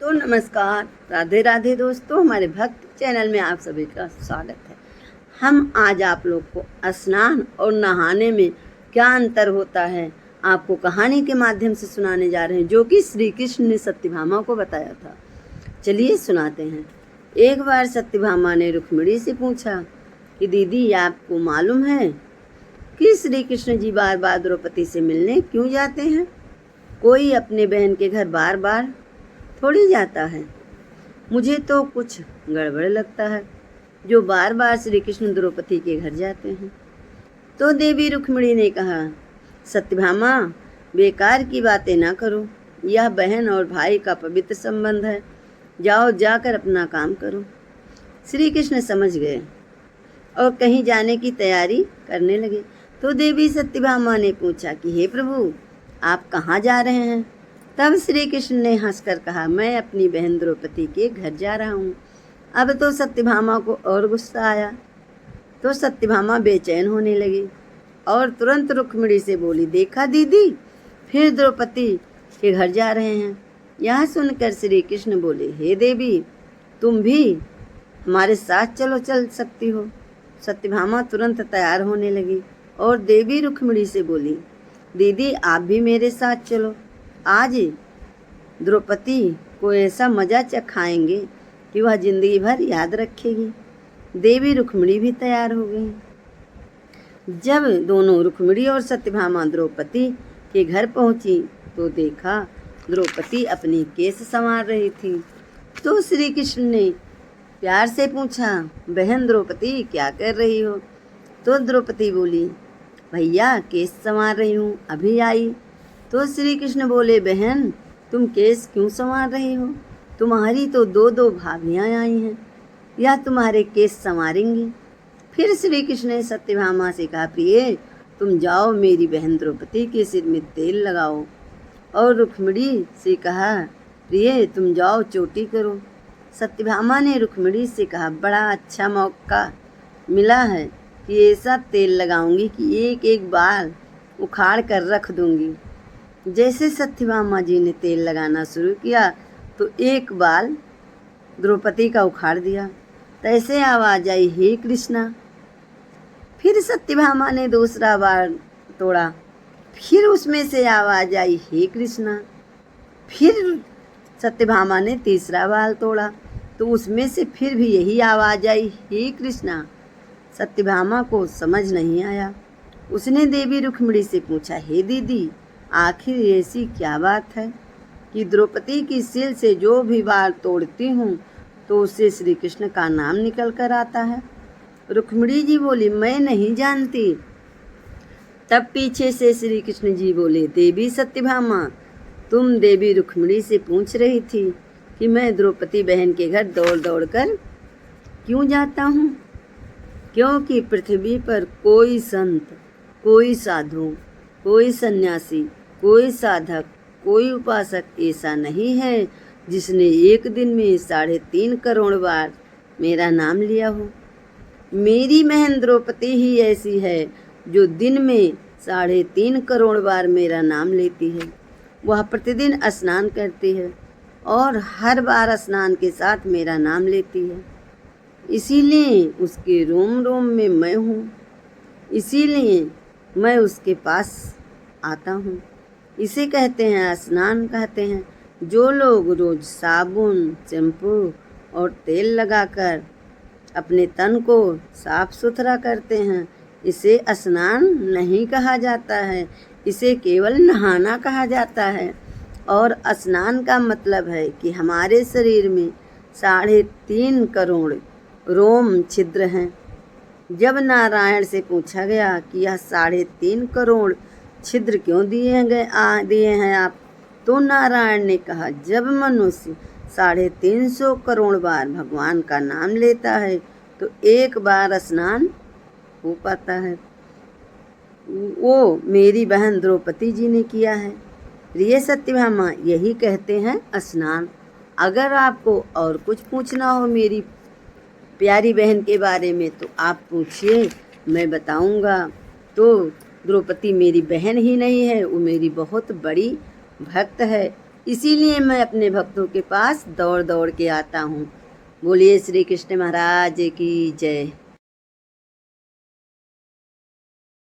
तो नमस्कार, राधे राधे दोस्तों, हमारे भक्त चैनल में आप सभी का स्वागत है। हम आज आप लोग को स्नान और नहाने में क्या अंतर होता है आपको कहानी के माध्यम से सुनाने जा रहे हैं, जो कि श्री कृष्ण ने सत्यभामा को बताया था। चलिए सुनाते हैं। एक बार सत्यभामा ने रुक्मिणी से पूछा कि दीदी, आपको मालूम है कि श्री कृष्ण जी बार बार द्रौपदी से मिलने क्यों जाते हैं? कोई अपने बहन के घर बार बार थोड़ी जाता है। मुझे तो कुछ गड़बड़ लगता है जो बार बार श्री कृष्ण द्रौपदी के घर जाते हैं। तो देवी रुक्मिणी ने कहा, सत्यभामा, बेकार की बातें ना करो। यह बहन और भाई का पवित्र संबंध है। जाओ, जाकर अपना काम करो। श्री कृष्ण समझ गए और कहीं जाने की तैयारी करने लगे। तो देवी सत्यभामा ने पूछा कि हे प्रभु, आप कहाँ जा रहे हैं? तब श्री कृष्ण ने हंसकर कहा, मैं अपनी बहन द्रौपदी के घर जा रहा हूँ। अब तो सत्यभामा को और गुस्सा आया। तो सत्यभामा बेचैन होने लगी और तुरंत रुक्मिणी से बोली, देखा दीदी, फिर द्रौपदी के घर जा रहे हैं। यह सुनकर श्री कृष्ण बोले, हे देवी, तुम भी हमारे साथ चल सकती हो। सत्यभामा तुरंत तैयार होने लगी और देवी रुक्मिणी से बोली, दीदी, आप भी मेरे साथ चलो। आज द्रौपदी को ऐसा मजा चखाएंगे कि वह जिंदगी भर याद रखेगी। देवी रुक्मिणी भी तैयार हो गई। जब दोनों रुक्मिणी और सत्यभामा द्रौपदी के घर पहुंची तो देखा द्रौपदी अपनी केस संवार रही थी। तो श्री कृष्ण ने प्यार से पूछा, बहन द्रौपदी, क्या कर रही हो? तो द्रौपदी बोली, भैया, केस संवार रही हूँ, अभी आई। तो श्री कृष्ण बोले, बहन, तुम केस क्यों संवार रही हो? तुम्हारी तो दो भाभियाँ आई हैं, या तुम्हारे केस संवारेंगी। फिर श्री कृष्ण ने सत्यभामा से कहा, प्रिय, तुम जाओ, मेरी बहन द्रौपदी के सिर में तेल लगाओ। और रुक्मिणी से कहा, प्रिय, तुम जाओ, चोटी करो। सत्यभामा ने रुक्मिणी से कहा, बड़ा अच्छा मौका मिला है कि ऐसा तेल लगाऊंगी कि एक एक बाल उखाड़ कर रख दूंगी। जैसे सत्यभामा जी ने तेल लगाना शुरू किया तो एक बाल द्रौपदी का उखाड़ दिया। तैसे आवाज आई, हे कृष्णा। फिर सत्यभामा ने दूसरा बाल तोड़ा, फिर उसमें से आवाज आई, हे कृष्णा। फिर सत्यभामा ने तीसरा बाल तोड़ा तो उसमें से फिर भी यही आवाज आई, हे कृष्णा। सत्यभामा को समझ नहीं आया। उसने देवी रुक्मिणी से पूछा, हे दीदी, आखिर ऐसी क्या बात है कि द्रौपदी की सिर से जो भी बाल तोड़ती हूँ तो उससे श्री कृष्ण का नाम निकल कर आता है? रुक्मिणी जी बोली, मैं नहीं जानती। तब पीछे से श्री कृष्ण जी बोले, देवी सत्यभामा, तुम देवी रुक्मिणी से पूछ रही थी कि मैं द्रौपदी बहन के घर दौड़ दौड़ कर क्यों जाता हूँ? क्योंकि पृथ्वी पर कोई संत, कोई साधु, कोई सन्यासी, कोई साधक, कोई उपासक ऐसा नहीं है जिसने एक दिन में 3.5 करोड़ बार मेरा नाम लिया हो। मेरी बहन द्रौपदी ही ऐसी है जो दिन में 3.5 करोड़ बार मेरा नाम लेती है। वह प्रतिदिन स्नान करती है और हर बार स्नान के साथ मेरा नाम लेती है। इसीलिए उसके रोम रोम में मैं हूँ। इसीलिए मैं उसके पास आता हूँ। इसे कहते हैं स्नान कहते हैं। जो लोग रोज साबुन, शैम्पू और तेल लगाकर अपने तन को साफ सुथरा करते हैं, इसे स्नान नहीं कहा जाता है, इसे केवल नहाना कहा जाता है। और स्नान का मतलब है कि हमारे शरीर में 3.5 करोड़ रोम छिद्र हैं। जब नारायण से पूछा गया कि यह 3.5 करोड़ छिद्र क्यों दिए हैं आप, तो नारायण ने कहा, जब मनुष्य 350 करोड़ बार भगवान का नाम लेता है तो एक बार स्नान हो पाता है। वो मेरी बहन द्रौपदी जी ने किया है। प्रिय सत्यभामा, यही कहते हैं स्नान। अगर आपको और कुछ पूछना हो मेरी प्यारी बहन के बारे में तो आप पूछिए, मैं बताऊंगा। तो द्रौपदी मेरी बहन ही नहीं है, वो मेरी बहुत बड़ी भक्त है। इसीलिए मैं अपने भक्तों के पास दौड़ दौड़ के आता हूँ। बोलिए श्री कृष्ण महाराज की जय।